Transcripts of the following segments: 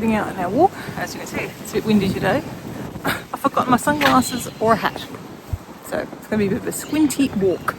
heading out on our walk. As you can see, it's a bit windy today. I've forgotten my sunglasses or a hat, so it's going to be a bit of a squinty walk.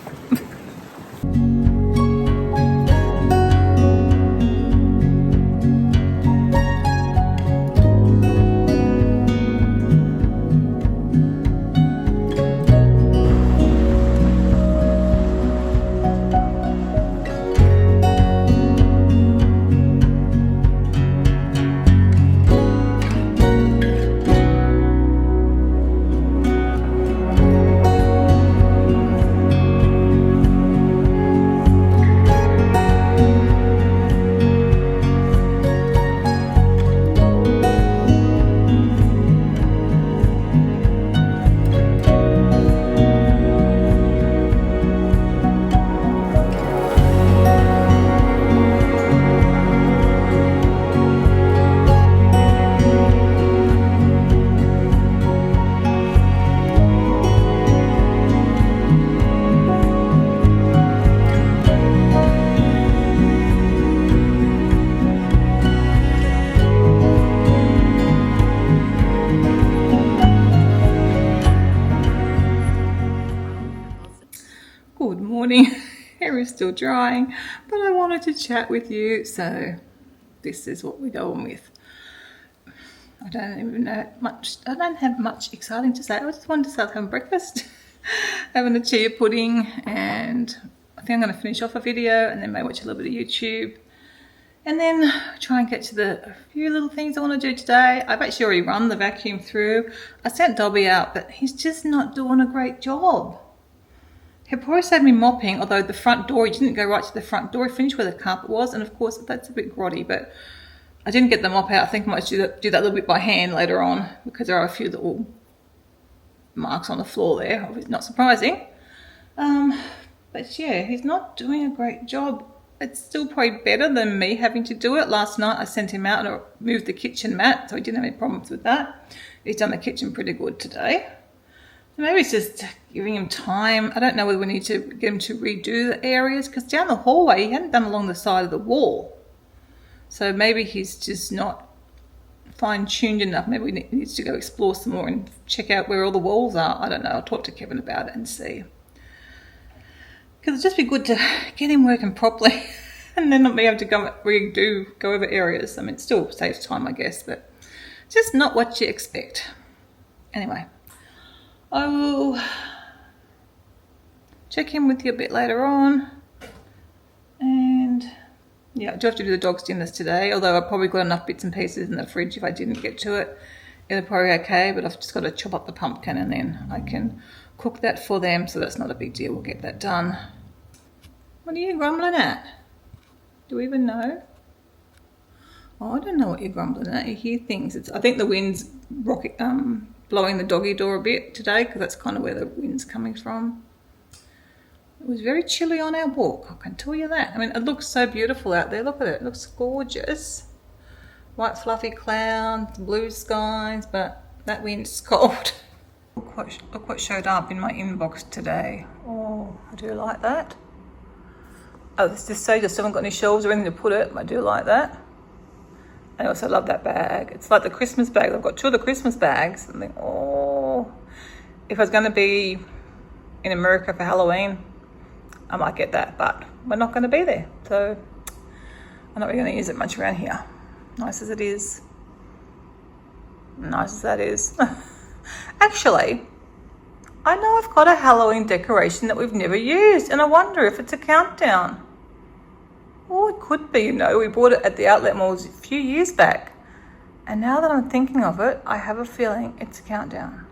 Good morning. Hair is still drying, but I wanted to chat with you, so this is what we go on with. I don't even know much. I don't have much exciting to say. I just wanted to start having breakfast, having a chia pudding, and I think I'm going to finish off a video and then maybe watch a little bit of YouTube, and then try and get to a few little things I want to do today. I've actually already run the vacuum through. I sent Dobby out, but he's just not doing a great job. He probably saved me mopping, although the front door, he didn't go right to the front door. He finished where the carpet was, and of course that's a bit grotty, but I didn't get the mop out. I think I might do that a little bit by hand later on, because there are a few little marks on the floor there. Not surprising. But yeah, he's not doing a great job. It's still probably better than me having to do it. Last night I sent him out and moved the kitchen mat, so he didn't have any problems with that. He's done the kitchen pretty good today. Maybe it's just giving him time. I don't know whether we need to get him to redo the areas, because down the hallway he hadn't done along the side of the wall. So maybe he's just not fine-tuned enough. Maybe he needs to go explore some more and check out where all the walls are. I don't know. I'll talk to Kevin about it and see. Because it'd just be good to get him working properly and then not be able to go over areas. I mean, it still saves time, I guess, but just not what you expect. Anyway. I will check in with you a bit later on, and yeah, I do have to do the dog's dinners today, although I've probably got enough bits and pieces in the fridge. If I didn't get to it, it'll probably be okay, but I've just got to chop up the pumpkin and then I can cook that for them, so that's not a big deal. We'll get that done. What are you grumbling at? Do we even know? Oh, I don't know what you're grumbling at. You hear things. I think the wind's blowing the doggy door a bit today, because that's kind of where the wind's coming from. It was very chilly on our walk, I can tell you that. I mean, it looks so beautiful out there. Look at it. It looks gorgeous. White fluffy clouds, blue skies, but that wind's cold. Look what showed up in my inbox today. Oh, I do like that. Oh, this just says I still haven't got any shelves or anything to put it. I do like that. I also love that bag. It's like the Christmas bag. I've got two of the Christmas bags. I think, oh, if I was going to be in America for Halloween, I might get that, but we're not going to be there. So I'm not really going to use it much around here. Nice as it is. Nice as that is. Actually, I know I've got a Halloween decoration that we've never used, and I wonder if it's a countdown. Oh, it could be, we bought it at the outlet malls a few years back. And now that I'm thinking of it, I have a feeling it's a countdown.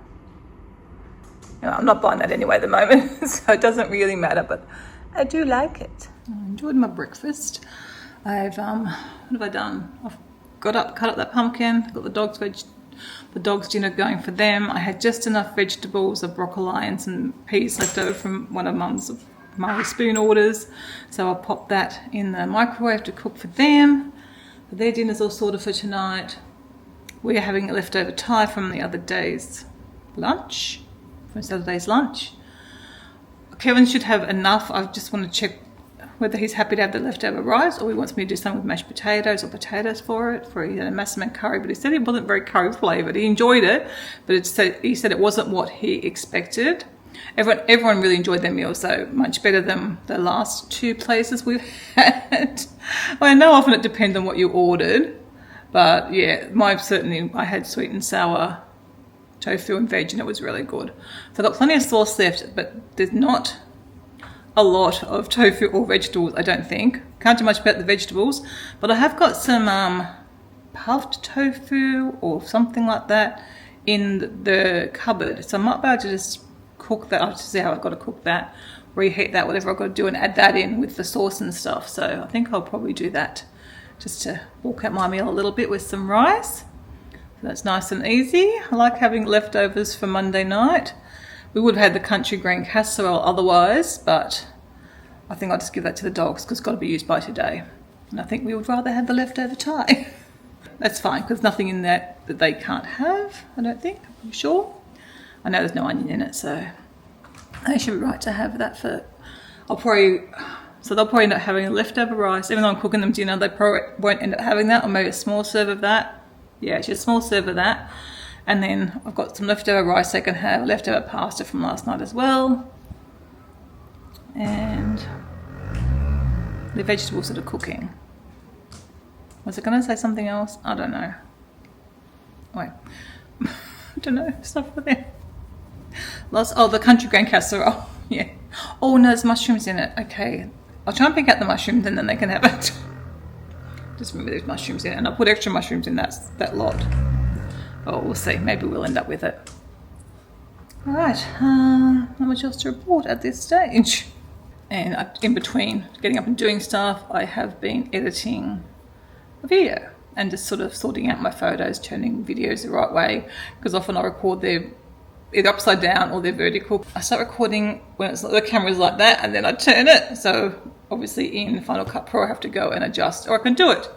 I'm not buying that anyway at the moment, so it doesn't really matter, but I do like it. I enjoyed my breakfast. What have I done? I've cut up that pumpkin, got the dog's dinner going for them. I had just enough vegetables of broccoli and some peas left over from one of Mum's Marley spoon orders, so I'll pop that in the microwave to cook for them. Their dinner's all sorted for tonight. We're having a leftover Thai from the other day's lunch, from Saturday's lunch. Kevin should have enough. I just want to check whether he's happy to have the leftover rice or he wants me to do something with mashed potatoes or potatoes for it, for a massaman curry. But he said it wasn't very curry flavoured. He enjoyed it, but he said it wasn't what he expected. Everyone really enjoyed their meal, so much better than the last 2 places we've had. Well, I know often it depends on what you ordered, but yeah, I had sweet and sour tofu and veg, and it was really good. So I've got plenty of sauce left, but there's not a lot of tofu or vegetables, I don't think. Can't do much about the vegetables, but I have got some puffed tofu or something like that in the cupboard, so I might be able to just cook that. I'll have to see how I've got to cook that, reheat that, whatever I've got to do, and add that in with the sauce and stuff. So I think I'll probably do that just to bulk out my meal a little bit with some rice. So that's nice and easy. I like having leftovers for Monday night. We would have had the country green casserole otherwise, but I think I'll just give that to the dogs because it's got to be used by today. And I think we would rather have the leftover Thai. That's fine, because nothing in that they can't have, I don't think. I'm sure. I know there's no onion in it, so they should be right to have that for... they'll probably end up having a leftover rice. Even though I'm cooking them dinner, they probably won't end up having that, or maybe a small serve of that. Yeah, just a small serve of that. And then I've got some leftover rice they can have, leftover pasta from last night as well. And the vegetables that are cooking. Was it going to say something else? I don't know. Wait. I don't know. Stuff for them. The country grain casserole. Yeah. Oh, no, there's mushrooms in it. Okay. I'll try and pick out the mushrooms and then they can have it. Just remember there's mushrooms in it. And I'll put extra mushrooms in that lot. Oh, we'll see. Maybe we'll end up with it. All right. Not much else to report at this stage. And in between getting up and doing stuff, I have been editing a video and just sort of sorting out my photos, turning videos the right way, because often I record them either upside down or they're vertical. I start recording when the camera's like that, and then I turn it. So obviously in Final Cut Pro I have to go and adjust, or I can do it.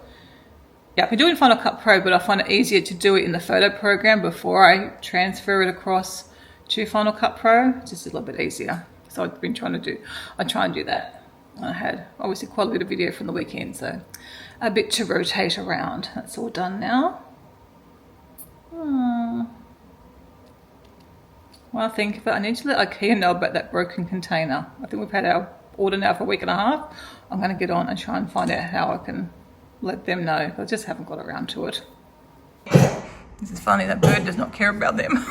Yeah, I can do it in Final Cut Pro, but I find it easier to do it in the photo program before I transfer it across to Final Cut Pro. It's just a little bit easier. So I've been trying to do that. I had obviously quite a bit of video from the weekend, so a bit to rotate around. That's all done now. Well, I think if I need to let IKEA know about that broken container. I think we've had our order now for a week and a half. I'm going to get on and try and find out how I can let them know. I just haven't got around to it. This is funny, that bird does not care about them.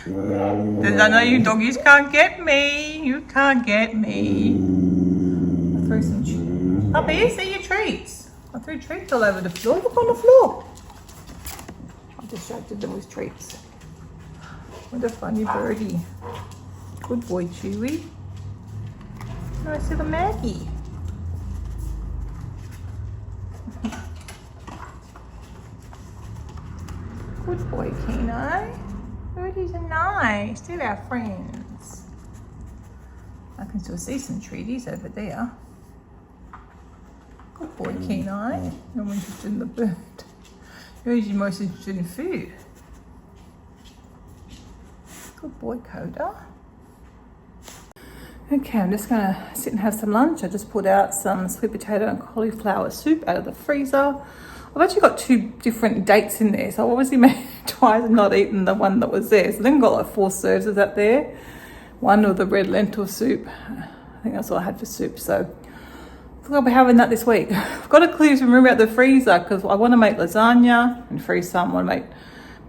I know you doggies can't get me. You can't get me. I threw some treats. Puppy, see your treats. I threw treats all over the floor. Look on the floor. I distracted them with treats. What a funny birdie. Good boy, Chewy. Nice little Maggie. Good boy, Keno. Birdies are nice. They're our friends. I can still see some treaties over there. Good boy, Kenai. No one's interested in the bird. You're usually most interested in food. Good boy, Coda. Okay, I'm just going to sit and have some lunch. I just pulled out some sweet potato and cauliflower soup out of the freezer. I've actually got 2 different dates in there, so I obviously made twice and not eaten the one that was there. So then I've got like 4 serves of that there. One of the red lentil soup. I think that's all I had for soup, so I think I'll be having that this week. I've got to clear some room out the freezer because I want to make lasagna and freeze some. I want to make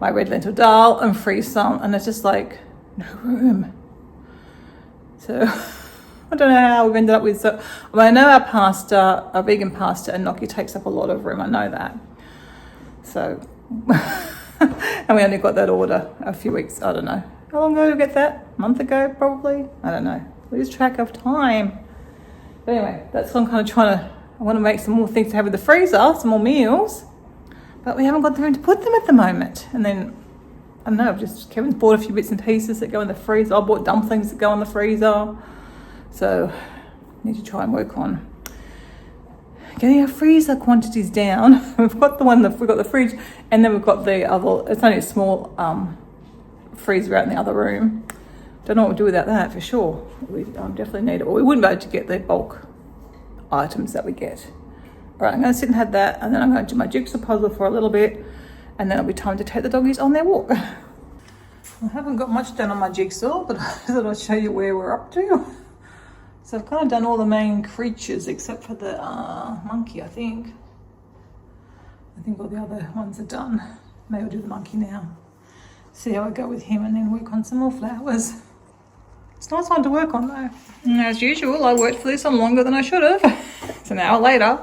my red lentil dal and freeze some, and there's just like no room. So I don't know how we've ended up with. So I know our vegan pasta and gnocchi takes up a lot of room. I know that. So and we only got that order a few weeks. I don't know how long ago did we get that? A month ago, probably. I don't know. Lose track of time. But anyway, that's what I'm kind of trying to. I want to make some more things to have in the freezer, some more meals, but we haven't got the room to put them at the moment. And then I don't know. Kevin's bought a few bits and pieces that go in the freezer. I bought dumplings that go in the freezer. So I need to try and work on getting our freezer quantities down. We've got the fridge, and then we've got the other. It's only a small freezer out in the other room, Don't know what to do without that for sure. We definitely need it. Or we wouldn't be able to get the bulk items that we get. All right, I'm going to sit and have that, and then I'm going to do my jigsaw puzzle for a little bit, and then it'll be time to take the doggies on their walk. I haven't got much done on my jigsaw, but I thought I'd show you where we're up to. So I've kind of done all the main creatures except for the monkey, I think. I think all the other ones are done. Maybe I'll do the monkey now. See how I go with him and then work on some more flowers. It's a nice one to work on though. And as usual, I worked for this on longer than I should have. It's an hour later.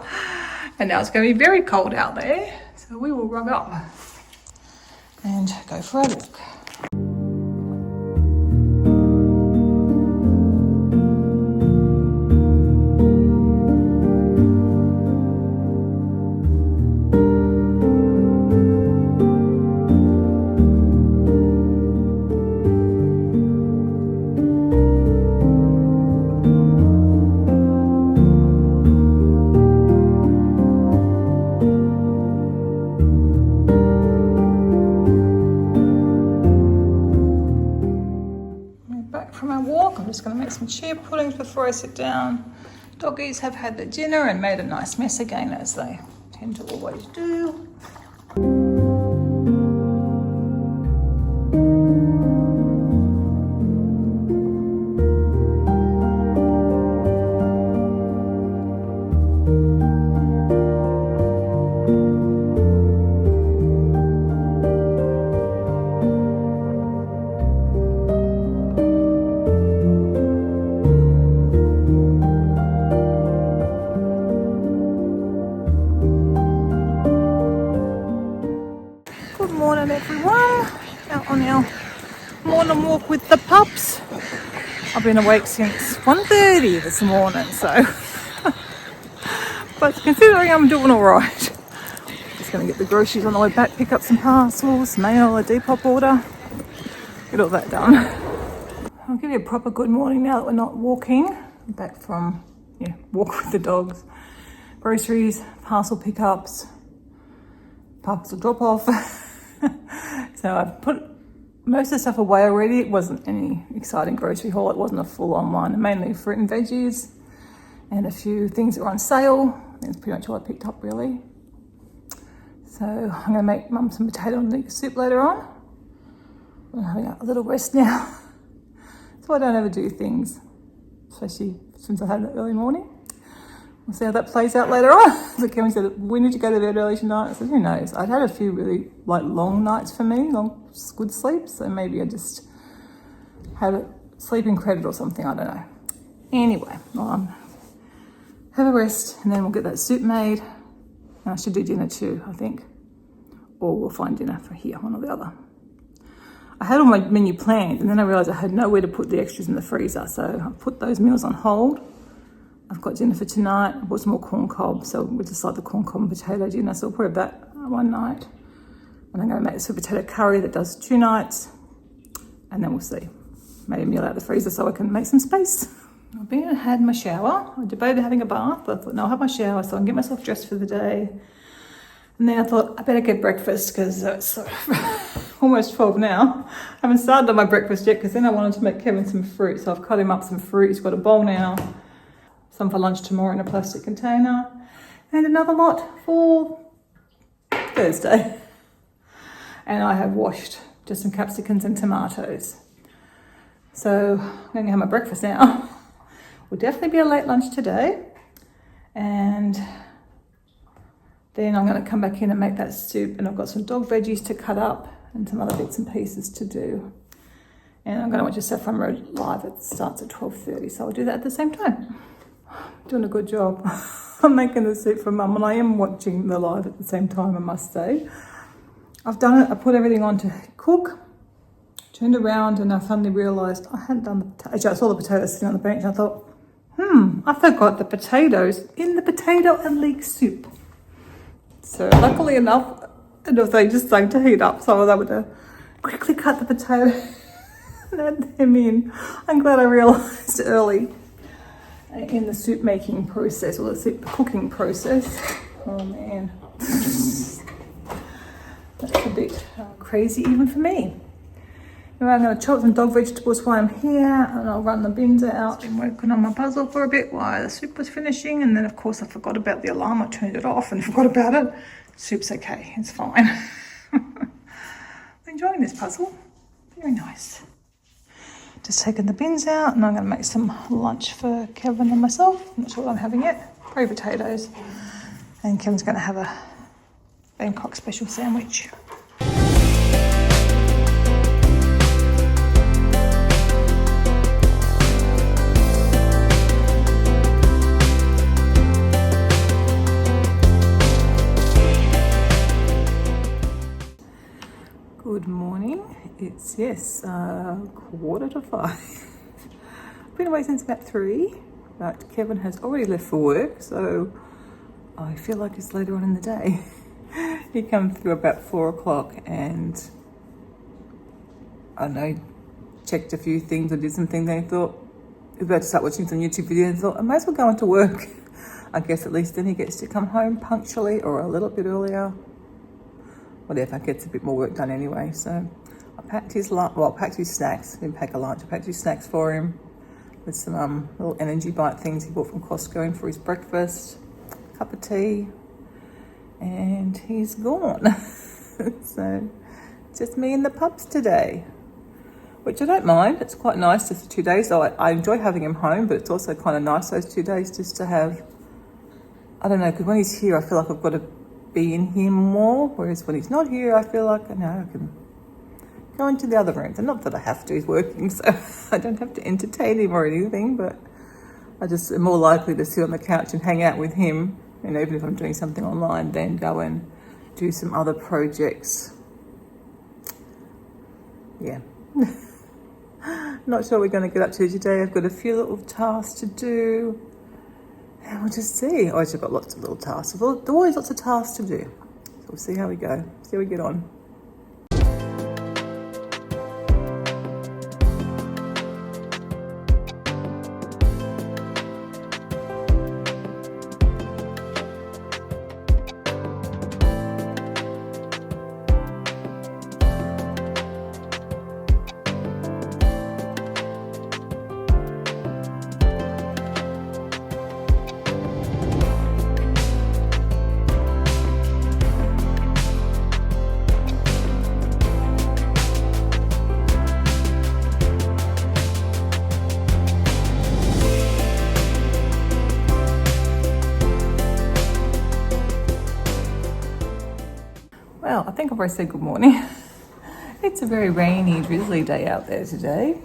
And now it's going to be very cold out there. So we will rug up and go for a walk. Just going to make some chia puddings before I sit down. Doggies have had their dinner and made a nice mess again, as they tend to always do. Morning walk with the pups. I've been awake since 1:30 this morning, so but considering I'm doing all right. Just going to get the groceries on the way back, pick up some parcels, mail a Depop order, get all that done. I'll give you a proper good morning now that we're not walking. I'm back from walk with the dogs, groceries, parcel pickups, parcel drop off. So I've put most of the stuff away already. It wasn't any exciting grocery haul. It wasn't a full-on one. Mainly fruit and veggies and a few things that were on sale. That's pretty much all I picked up, really. So I'm going to make Mum some potato and leek soup later on. I'm having a little rest now. So I don't ever do things, especially since I had that early morning. We'll see how that plays out later on. So Kevin said, we need to go to bed early tonight. I said, who knows? I'd had a few really long nights for me, long good sleep. So maybe I just had a sleeping credit or something. I don't know. Anyway, have a rest and then we'll get that soup made. And I should do dinner too, I think. Or we'll find dinner for here, one or the other. I had all my menu planned and then I realised I had nowhere to put the extras in the freezer. So I put those meals on hold. I've got dinner for tonight. I bought some more corn cob, so we just like the corn cob and potato dinner. So I'll put that one night. And I'm going to make a sweet potato curry that does 2 nights. And then we'll see. Made a meal out of the freezer so I can make some space. I've been and had my shower. I debated having a bath, but I thought, no, I'll have my shower so I can get myself dressed for the day. And then I thought, I better get breakfast because it's almost 12 now. I haven't started on my breakfast yet because then I wanted to make Kevin some fruit. So I've cut him up some fruit. He's got a bowl now. Some for lunch tomorrow in a plastic container, and another lot for Thursday. And I have washed just some capsicums and tomatoes. So I'm going to have my breakfast now. Will definitely be a late lunch today. And then I'm going to come back in and make that soup, and I've got some dog veggies to cut up and some other bits and pieces to do. And I'm going to watch a Saffron Road live. It starts at 12:30, so I'll do that at the same time. Doing a good job. I'm making the soup for Mum and I am watching the live at the same time, I must say. I've done it, I put everything on to cook, turned around and I suddenly realised I hadn't done the potatoes. I saw the potatoes sitting on the bench and I thought, I forgot the potatoes in the potato and leek soup. So luckily enough, they just started to heat up, so I was able to quickly cut the potato and add them in. I'm glad I realised early in the soup making process, or the soup cooking process. Oh man, that's a bit crazy even for me. Anyway, I'm going to chop some dog vegetables while I'm here, and I'll run the bins out. I've been working on my puzzle for a bit while the soup was finishing, and then of course I forgot about the alarm. I turned it off and forgot about it. Soup's okay, it's fine. I'm enjoying this puzzle, very nice. Just taking the bins out, and I'm going to make some lunch for Kevin and myself. I'm not sure what I'm having yet. Probably potatoes. And Kevin's going to have a Bangkok special sandwich. Good morning. It's 4:45. I've been away since about 3, but Kevin has already left for work, so I feel like it's later on in the day. He comes through about 4 o'clock, and I don't know, checked a few things, I did some things, and I thought, I was about to start watching some YouTube videos, and I thought I might as well go into work. I guess at least then he gets to come home punctually or a little bit earlier. Whatever, gets a bit more work done anyway. So I packed his lunch, well, I packed his snacks. I didn't pack a lunch, I packed his snacks for him with some little energy bite things he bought from Costco in for his breakfast, a cup of tea, and he's gone. So just me and the pups today, which I don't mind. It's quite nice just for 2 days. So I enjoy having him home, but it's also kind of nice those 2 days just to have, I don't know, because when he's here I feel like I've got to be in him more, whereas when he's not here I feel like I can go into the other rooms, and not that I have to, he's working, so I don't have to entertain him or anything, but I just am more likely to sit on the couch and hang out with him, and even if I'm doing something online, then go and do some other projects. Yeah. Not sure what we're going to get up to today. I've got a few little tasks to do. And we'll just see. I always have got lots of little tasks. There are always lots of tasks to do. So we'll see how we go. See how we get on. Well, I think I've already said good morning. It's a very rainy, drizzly day out there today.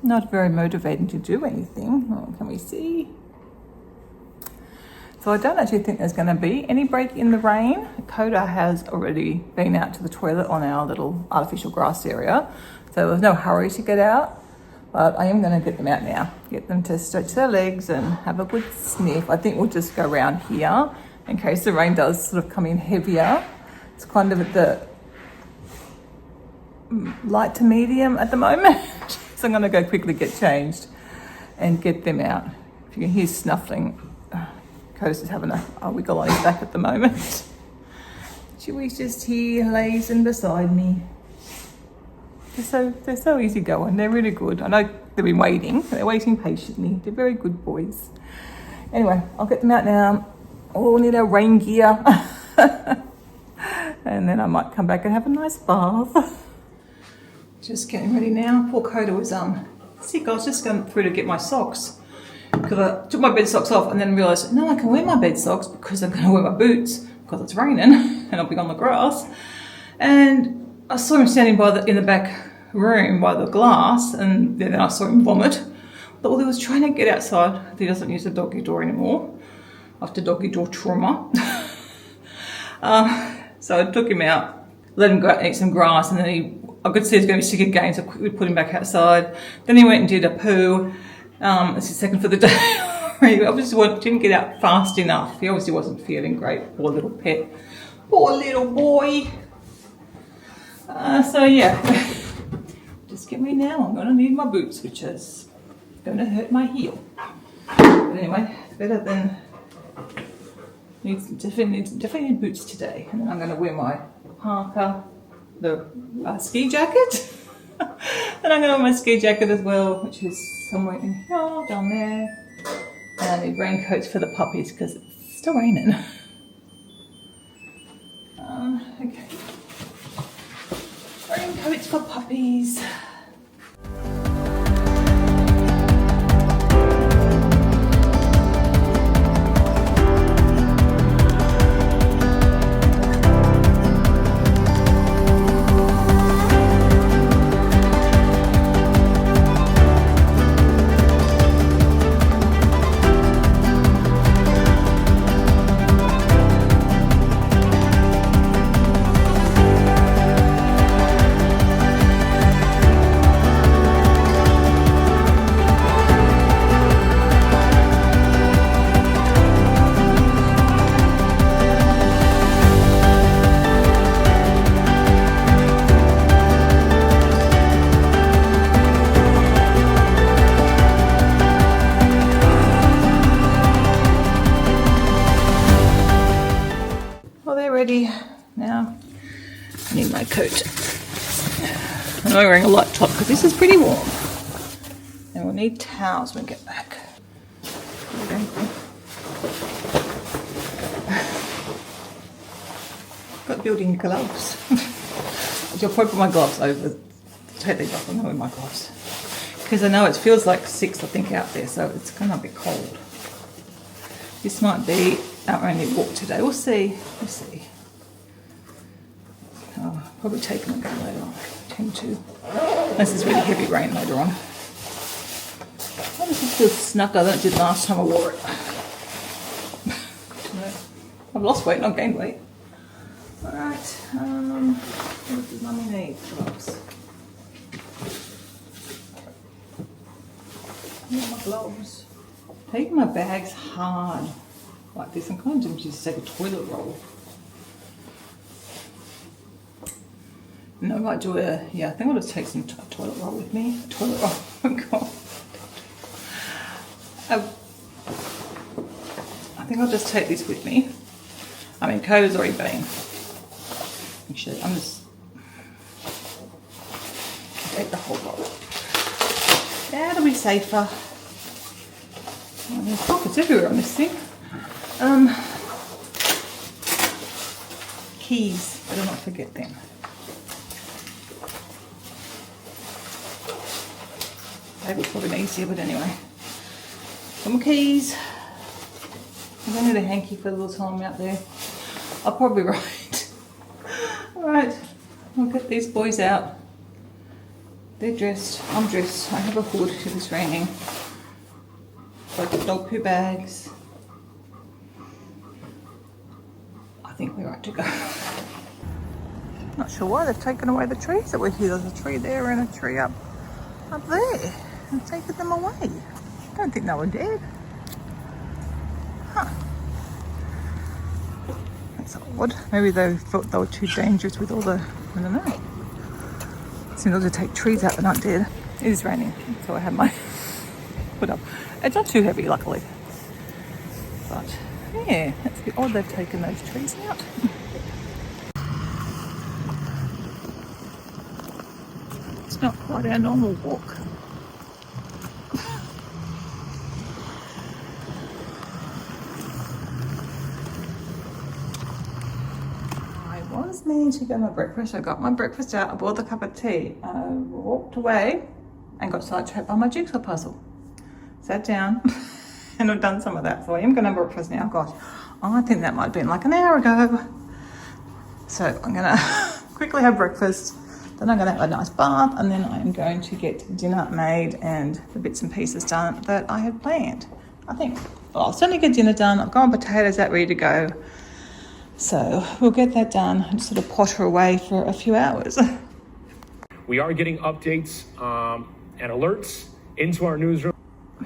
Not very motivating to do anything. Oh, can we see? So I don't actually think there's going to be any break in the rain. Coda has already been out to the toilet on our little artificial grass area, so there's no hurry to get out. But I am going to get them out now, get them to stretch their legs and have a good sniff. I think we'll just go around here in case the rain does sort of come in heavier. It's kind of at the light to medium at the moment. So I'm going to go quickly get changed and get them out. If you can hear snuffling, Coda's just having a wiggle on his back at the moment. Chewy's just here, lazing beside me. They're so easy going. They're really good. I know they've been waiting. They're waiting patiently. They're very good boys. Anyway, I'll get them out now. Oh, we need our rain gear. And then I might come back and have a nice bath. Just getting ready now. Poor Coda was sick. I was just going through to get my socks because I took my bed socks off and then realised, no, I can wear my bed socks because I'm going to wear my boots because it's raining and I'll be on the grass. And I saw him standing in the back room by the glass, and then I saw him vomit. I thought, well, he was trying to get outside. He doesn't use the doggy door anymore after doggy door trauma. So I took him out, let him go out and eat some grass, and then I could see he was going to be sick again, so I quickly put him back outside. Then he went and did a poo. It's his second for the day. He obviously didn't get out fast enough. He obviously wasn't feeling great. Poor little pet. Poor little boy. So yeah, just get me now. I'm going to need my boots, which is going to hurt my heel. But anyway, better than... Definitely need boots today. And then I'm going to wear my parka, the ski jacket. And I'm going to wear my ski jacket as well, which is somewhere in here, down there. And I need raincoats for the puppies because it's still raining. Okay. Raincoats for puppies. Ready now. I need my coat. I'm wearing a light top because this is pretty warm. And we'll need towels when we get back. Got building gloves. I'll probably put my gloves over. Take these off. I'm not wearing my gloves because I know it feels like 6, I think, out there, so it's gonna be cold. This might be our only walk today. We'll see. We'll see. I'll probably take them again later on. I tend to. Unless it's really heavy rain later on. Oh, this is still snucker than it did last time I wore it. I've lost weight, not gained weight. Alright. What does Mummy need? Gloves. I need my gloves. Taking my bags hard like this. I'm kind of just take a toilet roll. No, I might do I think I'll just take some toilet roll with me. Toilet roll, oh god. I think I'll just take this with me. I mean, Coda's already been. Actually, I'm just take the whole roll. That'll be safer. Oh, there's pockets everywhere on this thing. Keys, better not forget them. Maybe it's probably easier, but anyway. Some keys. I don't need a hanky for the little time out there. I'll probably write. Alright, I'll get these boys out. They're dressed. I'm dressed. I have a hood if it's raining. Got the dog poo bags. I think we're right to go. Not sure why they've taken away the trees that were here. There's a tree there and a tree up there. And taken them away. I don't think they were dead. Huh. That's odd. Maybe they thought they were too dangerous with all the, I don't know. Seems to take trees out that aren't dead. It is raining, so I have my put up. It's not too heavy, luckily. But yeah, it's a bit odd they've taken those trees out. It's not quite our normal walk. I was meaning to get my breakfast. I got my breakfast out, I bought a cup of tea. I walked away and got sidetracked by my jigsaw puzzle. Sat down and I've done some of that. So I am going to have breakfast now. Gosh, I think that might have been like an hour ago. So I'm going to quickly have breakfast. Then I'm going to have a nice bath and then I'm going to get dinner made and the bits and pieces done that I had planned. I think, well, I'll certainly get dinner done. I've got my potatoes out ready to go. So we'll get that done and sort of potter away for a few hours. We are getting updates and alerts into our newsroom.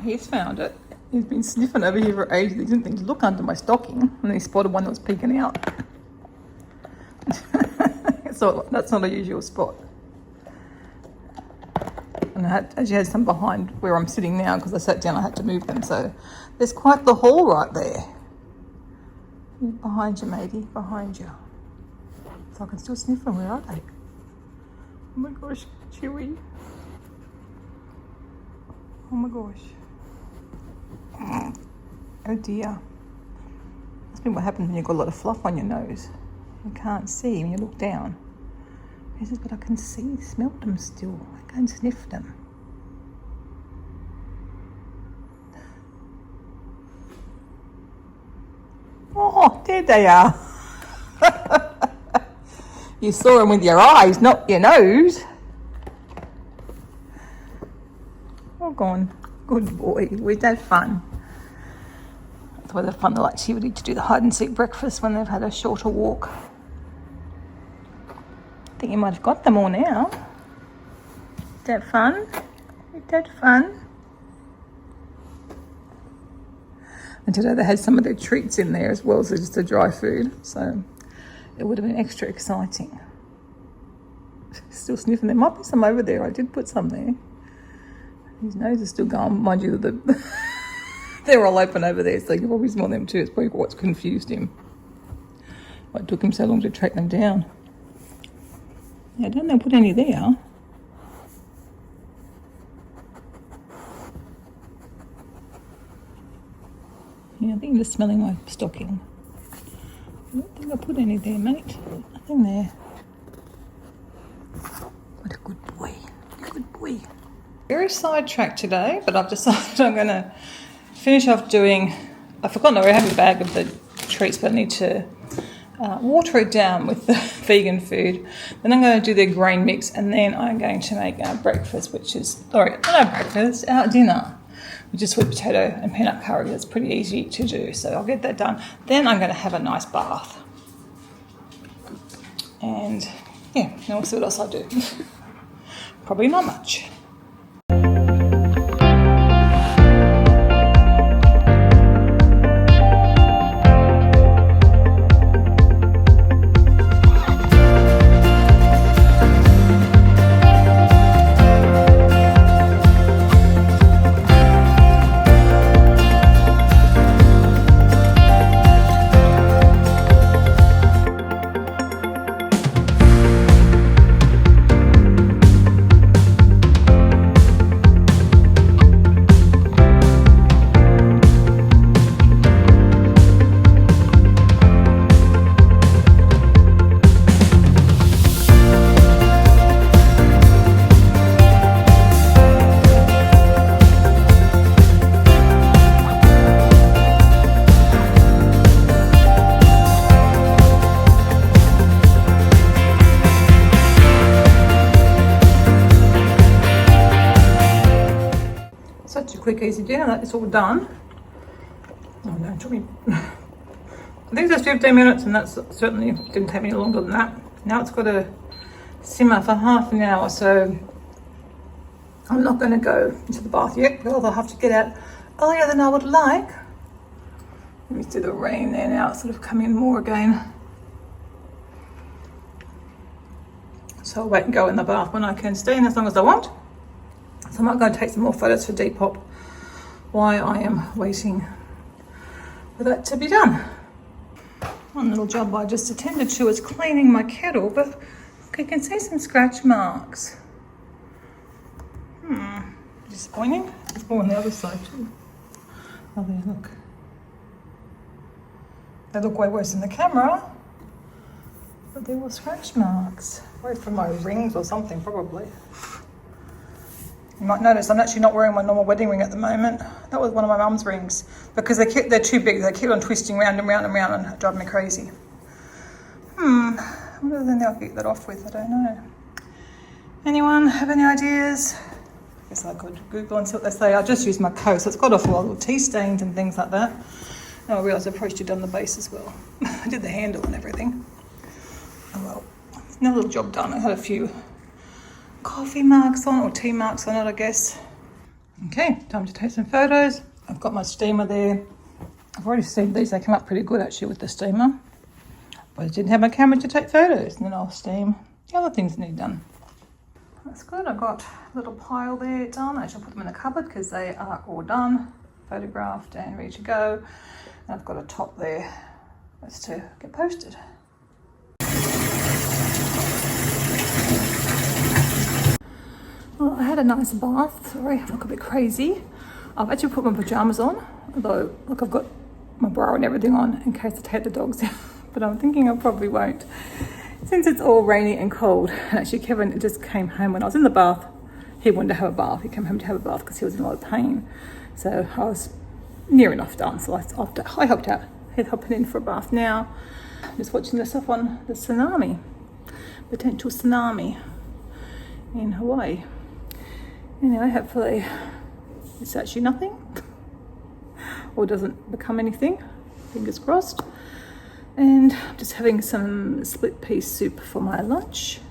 He's found it. He's been sniffing over here for ages. He didn't think to look under my stocking and then he spotted one that was peeking out. So that's not a usual spot. And I actually had some behind where I'm sitting now because I sat down, I had to move them. So there's quite the haul right there. Behind you, matey, behind you. So I can still sniff them. Where are they? Oh my gosh, Chewy. Oh my gosh. Oh dear. That's been what happens when you've got a lot of fluff on your nose. You can't see when you look down. He says, but I can see, smell them still. I go and sniff them. Oh, there they are. You saw them with your eyes, not your nose. Oh, gone. Good boy. We've had fun. It's always a fun little activity to do the hide and seek breakfast when they've had a shorter walk. I think you might have got them all now. Is that fun? Is that fun? And today they had some of their treats in there as well, so just the dry food. So it would have been extra exciting. Still sniffing. There might be some over there. I did put some there. His nose is still going. Mind you, they're all open over there, so you can probably smell them too. It's probably what's confused him. Why it took him so long to track them down. Yeah, don't they put any there? Yeah, I think you're just smelling my stocking. I don't think I put any there, mate. Nothing there. What a good boy. Good boy. Very sidetracked today, but I've decided I'm going to finish off doing... I forgot I have a bag of the treats, but I need to water it down with the vegan food. Then I'm going to do their grain mix, and then I'm going to make our breakfast, which is... Sorry, not our breakfast, our dinner. Which is sweet potato and peanut curry. That's pretty easy to do, so I'll get that done. Then I'm going to have a nice bath. And yeah, now we'll see what else I do. Probably not much. Such a quick, easy dinner. That's all done. Oh no, it took me... I think it was 15 minutes, and that's certainly didn't take me longer than that. Now it's got to simmer for half an hour, so I'm not going to go into the bath yet because I'll have to get out earlier than I would like. Let me see the rain there now. It's sort of coming in more again. So I'll wait and go in the bath when I can stay in as long as I want. So I might go and take some more photos for Depop while I am waiting for that to be done. One little job I just attended to is cleaning my kettle, but look, you can see some scratch marks. Disappointing. It's more on the other side too. Oh, there, look. They look way worse in the camera, but there were scratch marks. Probably from my rings or something, probably. You might notice I'm actually not wearing my normal wedding ring at the moment. That was one of my mum's rings because they're too big. They keep on twisting round and round and round and driving me crazy. I wonder if I'll get that off with. I don't know. Anyone have any ideas? I guess I could Google and see what they say. I just used my coat, so it's got off a lot of little tea stains and things like that. Now I realised I probably should have done the base as well. I did the handle and everything. Oh well, another little job done. I had a few coffee marks on, or tea marks on it, I guess. Okay, time to take some photos. I've got my steamer there. I've already steamed these. They come up pretty good actually with the steamer. But I didn't have my camera to take photos, and then I'll steam the other things that need done. That's good. I've got a little pile there done. I shall put them in the cupboard because they are all done, photographed and ready to go. And I've got a top there that's to get posted. Well, I had a nice bath. Sorry, I look a bit crazy. I've actually put my pajamas on, although, look, I've got my bra and everything on in case I take the dogs out, but I'm thinking I probably won't. Since it's all rainy and cold, and actually Kevin just came home when I was in the bath. He wanted to have a bath. He came home to have a bath because he was in a lot of pain. So I was near enough done, so I helped out. He's hopping in for a bath now. Just watching the stuff on the tsunami, potential tsunami in Hawaii. Anyway, hopefully it's actually nothing or doesn't become anything, fingers crossed. And I'm just having some split pea soup for my lunch.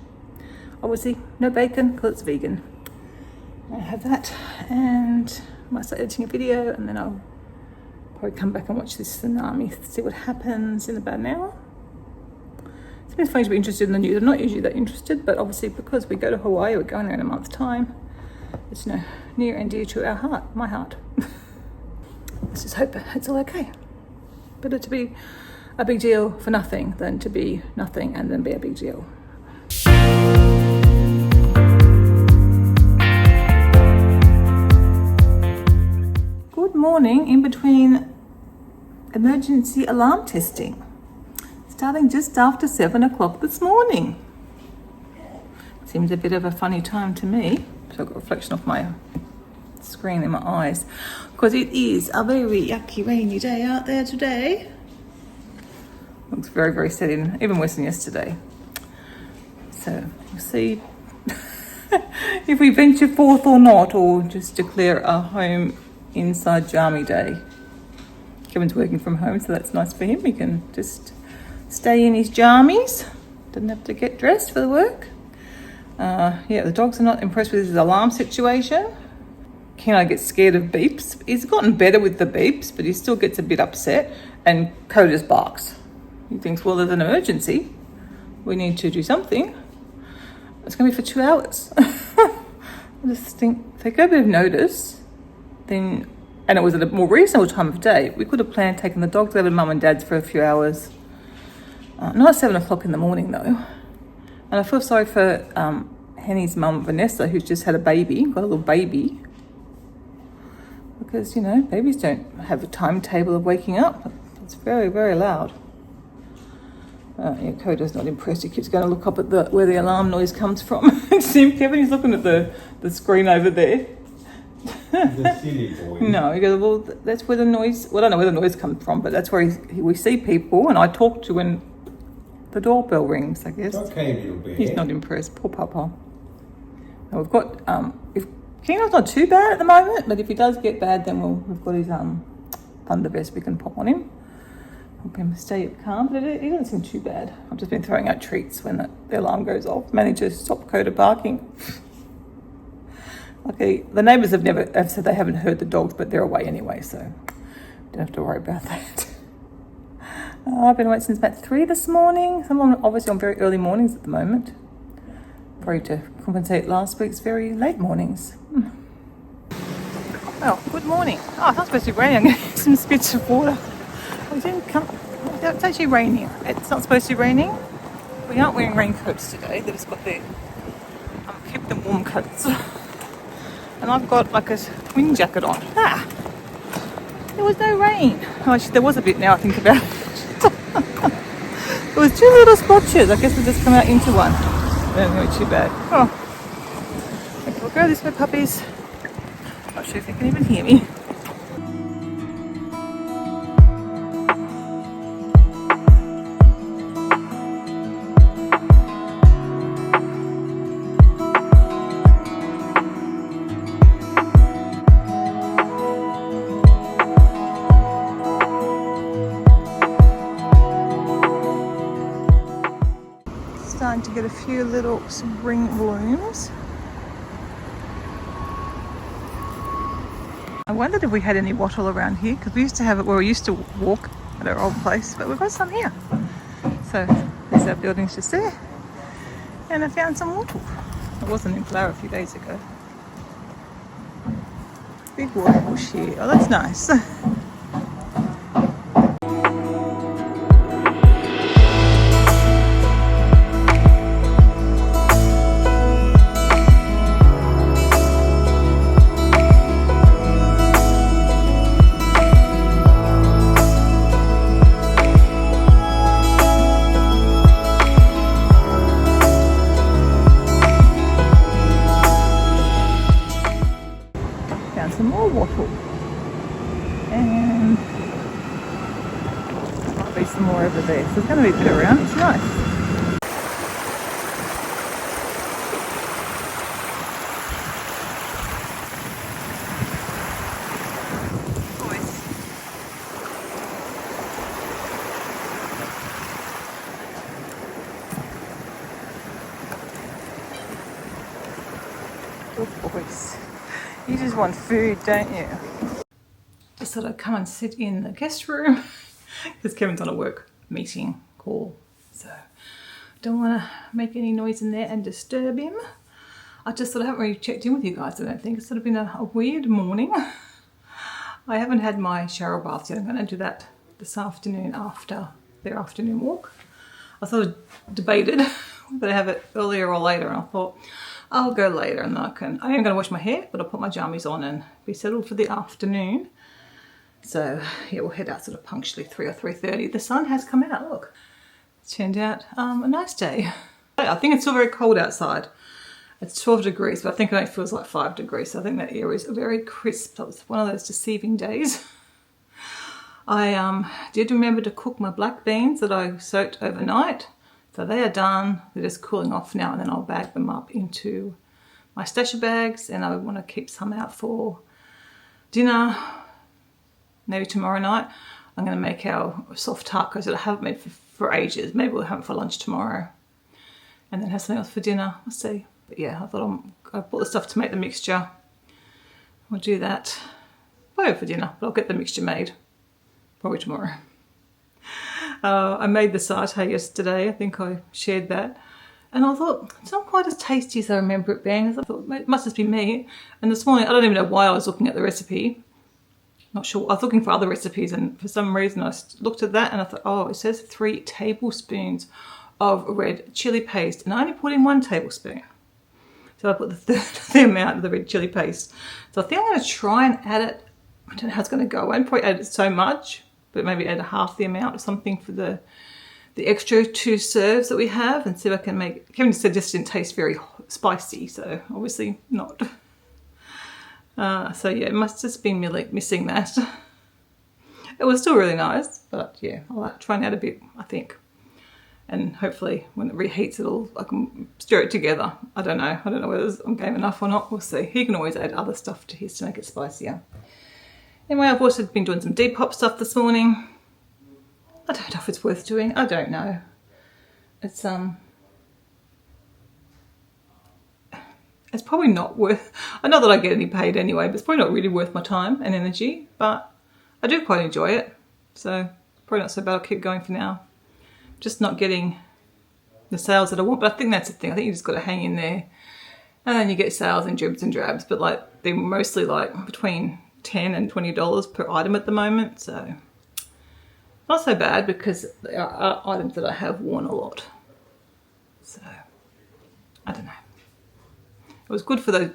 Obviously no bacon because it's vegan. I have that, and I might start editing a video, and then I'll probably come back and watch this tsunami, see what happens in about an hour. It's been funny to be interested in the news. I'm not usually that interested, but obviously because we go to Hawaii, we're going there in a month's time. It's near and dear to our heart, my heart. Let's just hope it's all okay. Better to be a big deal for nothing than to be nothing and then be a big deal. Good morning in between emergency alarm testing. Starting just after 7 o'clock this morning. Seems a bit of a funny time to me. So I've got reflection off my screen in my eyes. Because it is a very yucky rainy day out there today. Looks very, very set in, even worse than yesterday. So we'll see if we venture forth or not, or just declare a home inside jammy day. Kevin's working from home, so that's nice for him. He can just stay in his jammies. Doesn't have to get dressed for the work. Yeah, the dogs are not impressed with his alarm situation. Keno gets scared of beeps. He's gotten better with the beeps, but he still gets a bit upset, and Coda just barks. He thinks, well, there's an emergency. We need to do something. It's going to be for 2 hours. I just think if they go a bit of notice, then, and it was at a more reasonable time of day, we could have planned taking the dog to go to mum and dad's for a few hours. Not at 7 o'clock in the morning though. And I feel sorry for Henny's mum, Vanessa, who's just had a baby, got a little baby. Because, you know, babies don't have a timetable of waking up. It's very, very loud. Yeah, Coda's not impressed. He keeps going to look up at where the alarm noise comes from. See him, Kevin? He's looking at the screen over there. The silly boy. No, he goes, well, that's where the noise, well, I don't know where the noise comes from, but that's where we see people, and I talk to when the doorbell rings, I guess. Okay, little bear. He's not impressed, poor Papa. And we've got, if Keno's not too bad at the moment, but if he does get bad, then we've got his thunder vest we can pop on him. Help him stay calm, but he doesn't seem too bad. I've just been throwing out treats when the alarm goes off. Managed to stop Coda barking. Okay, the neighbours have said they haven't heard the dogs, but they're away anyway, so don't have to worry about that. I've been awake since about 3 this morning. Obviously on very early mornings at the moment. Probably to compensate last week's very late mornings. Well, good morning. Oh, it's not supposed to be raining. I'm going to get some spits of water. It's actually raining. It's not supposed to be raining. We aren't wearing raincoats today. They've just got their keep them warm coats. And I've got like a wind jacket on. There was no rain. Oh, actually, there was a bit now I think about it. There was 2 little splotches. I guess we've just come out into one. Not too bad. Oh. Okay, we'll go this way, puppies. Not sure if they can even hear me. Starting to get a few little spring blooms. I wondered if we had any wattle around here, because we used to have it where we used to walk at our old place, but we've got some here. So there's our buildings just there. And I found some wattle. It wasn't in flower a few days ago. Big wattle bush here. Oh, that's nice. some more over there. So there's going to be a bit around. It's nice. Good boys. You just want food, don't you? Just thought I'd come and sit in the guest room because Kevin's on a work meeting call, so don't want to make any noise in there and disturb him. I just thought I haven't really checked in with you guys. I don't think it's sort of been a weird morning. I haven't had my shower bath yet. I'm going to do that this afternoon after their afternoon walk. I sort of debated whether I have it earlier or later, and I thought I'll go later, and I am going to wash my hair, but I'll put my jammies on and be settled for the afternoon. So yeah, we'll head out sort of punctually 3 or 3:30. The sun has come out, look. It's turned out a nice day. I think it's still very cold outside. It's 12 degrees, but I think it only feels like 5 degrees. So I think that air is very crisp. That was one of those deceiving days. I did remember to cook my black beans that I soaked overnight. So they are done. They're just cooling off now, and then I'll bag them up into my stasher bags, and I want to keep some out for dinner. Maybe tomorrow night. I'm going to make our soft tacos that I haven't made for ages. Maybe we'll have it for lunch tomorrow. And then have something else for dinner. We'll see. But yeah, I thought I bought the stuff to make the mixture. I'll do that. Probably for dinner, but I'll get the mixture made. Probably tomorrow. I made the satay yesterday. I think I shared that. And I thought, it's not quite as tasty as I remember it being. I thought, it must just be me. And this morning, I don't even know why I was looking at the recipe. Not sure. I was looking for other recipes, and for some reason I looked at that and I thought, oh, it says 3 tablespoons of red chili paste, and I only put in 1 tablespoon. So I put the amount of the red chili paste. So I think I'm going to try and add it. I don't know how it's going to go. I won't probably add it so much, but maybe add half the amount or something for the extra 2 serves that we have, and see if I can make. Kevin said this didn't taste very spicy, so obviously not. So yeah, it must just be missing that. It was still really nice, but yeah, I'll try and add a bit, I think. And hopefully when it reheats, I can stir it together. I don't know whether I'm game enough or not. We'll see. He can always add other stuff to his to make it spicier. Anyway, I've also been doing some Depop stuff this morning. I don't know if it's worth doing. I don't know. It's probably not worth, I know that I get any paid anyway, but it's probably not really worth my time and energy, but I do quite enjoy it. So probably not so bad. I'll keep going for now. Just not getting the sales that I want, but I think that's the thing. I think you just got to hang in there, and then you get sales in dribs and drabs, but like they're mostly like between $10 and $20 per item at the moment. So not so bad, because there are items that I have worn a lot. So I don't know. It was good for the,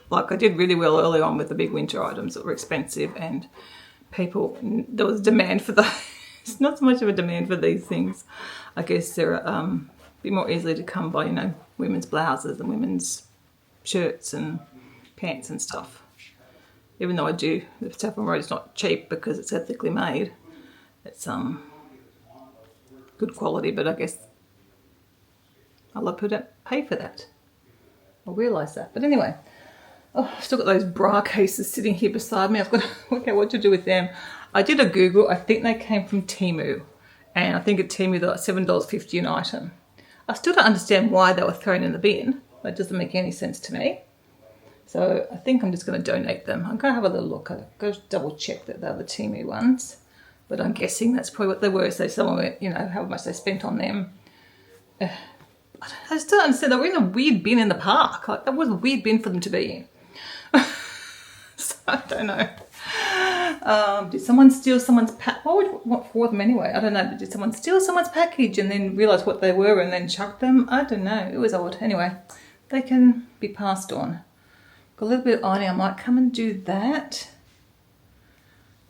like I did really well early on with the big winter items that were expensive, and there was demand for those. It's not so much of a demand for these things. I guess they're a bit more easily to come by, women's blouses and women's shirts and pants and stuff. Even though the stuff on road is not cheap because it's ethically made. It's good quality, but I guess a lot of people don't pay for that. I realise that. But anyway, I've still got those bra cases sitting here beside me. I've got to work out what to do with them. I did a Google. I think they came from Temu. And I think at Temu they're like $7.50 an item. I still don't understand why they were thrown in the bin. That doesn't make any sense to me. So I think I'm just going to donate them. I'm going to have a little look. I'll go double check that they're the Temu ones. But I'm guessing that's probably what they were. So someone went, how much they spent on them. I still don't understand. They were in a weird bin in the park. Like, that was a weird bin for them to be in. So I don't know. Did someone steal someone's pack? Why would you want 4 of them anyway? I don't know. But did someone steal someone's package and then realise what they were and then chuck them? I don't know. It was odd. Anyway, they can be passed on. Got a little bit of ironing. I might come and do that.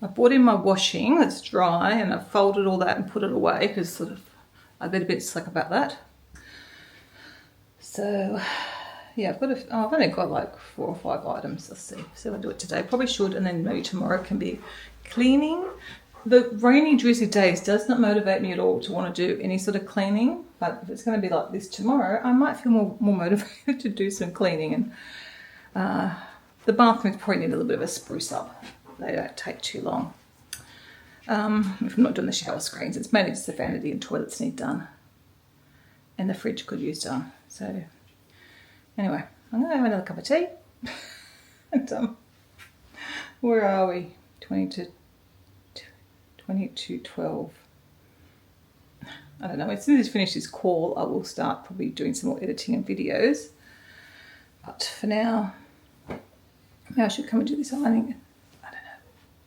I brought in my washing that's dry, and I folded all that and put it away because I get a bit slack about that. So yeah, I've only got like 4 or 5 items. Let's see if I do it today. Probably should, and then maybe tomorrow can be cleaning. The rainy, drizzly days does not motivate me at all to want to do any sort of cleaning. But if it's going to be like this tomorrow, I might feel more motivated to do some cleaning. And the bathrooms probably need a little bit of a spruce up. They don't take too long. If I'm not doing the shower screens, it's mainly just the vanity and toilets need done. And the fridge could use done. So anyway, I'm going to have another cup of tea. And where are we? 22:12. I don't know. As soon as I finish this call, I will start probably doing some more editing and videos. But for now, maybe I should come and do this ironing. I don't know.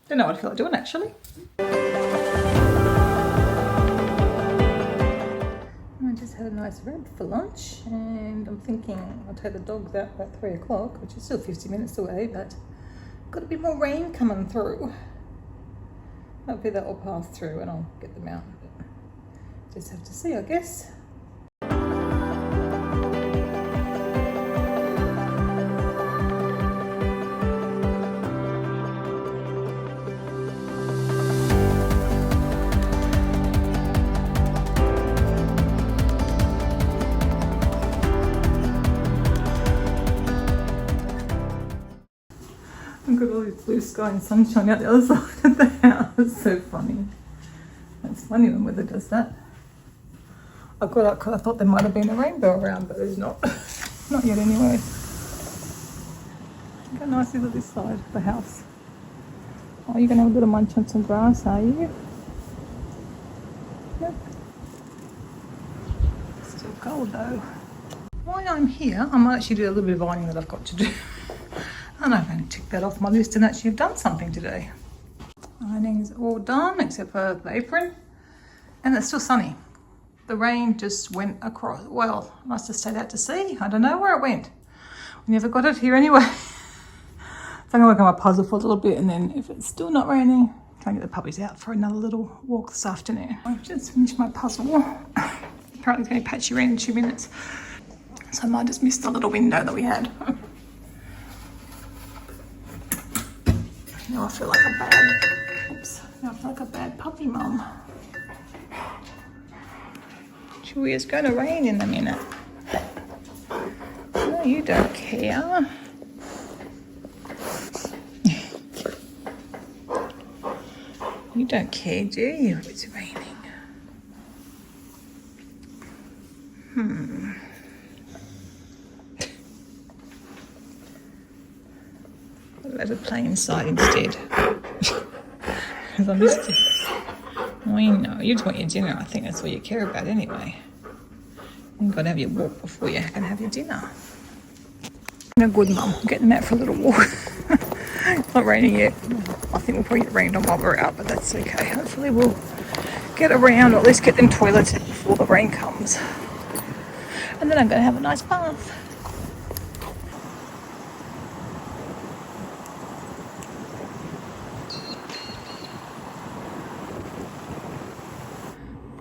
Don't know what I feel like doing actually. I just had a nice rib for lunch, and I'm thinking I'll take the dogs out about 3 o'clock, which is still 50 minutes away, but got a bit more rain coming through. Hopefully that will pass through and I'll get them out. But just have to see, I guess. I've got all this blue sky and sunshine out the other side of the house. It's so funny. It's funny when weather does that. I got up because I thought there might have been a rainbow around, but there's not. Not yet anyway. Look how nice is it this side of the house. Oh, you're going to have a little munch on some grass, are you? Yep. Still cold though. While I'm here, I might actually do a little bit of ironing that I've got to do. And I'm going to tick that off my list and actually have done something today. Ironing is all done except for the apron. And it's still sunny. The rain just went across. Well, it must have stayed out to sea. I don't know where it went. We never got it here anyway. So I'm going to work on my puzzle for a little bit, and then if it's still not raining, try and get the puppies out for another little walk this afternoon. I've just finished my puzzle. Apparently it's going to be patchy rain in 2 minutes. So I might just miss the little window that we had. Now I feel like a bad puppy mum. Chewy, it's going to rain in a minute. No, you don't care. You don't care, do you, if it's raining? I'll let it play inside instead. Because I'm just... I know, you just want your dinner. I think that's all you care about anyway. You've got to have your walk before you can have your dinner. I'm a good mum. I'm getting them out for a little walk. It's not raining yet. I think we'll probably get rained on while we're out, but that's okay. Hopefully we'll get around, or at least get them toileted before the rain comes. And then I'm going to have a nice bath.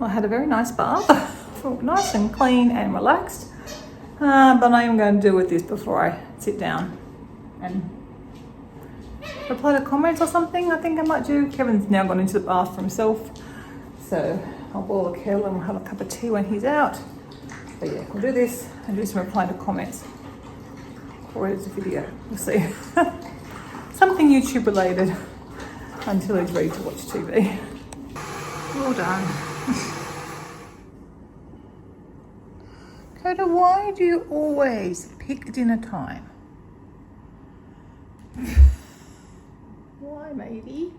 I had a very nice bath. Felt nice and clean and relaxed. But I am going to deal with this before I sit down and reply to comments or something. I think I might do. Kevin's now gone into the bath for himself. So I'll boil a kettle and we'll have a cup of tea when he's out. But yeah, we'll do this and do some replying to comments. Or it's a video. We'll see. Something YouTube related until he's ready to watch TV. Well done. Coda, why do you always pick dinner time? Why, matey?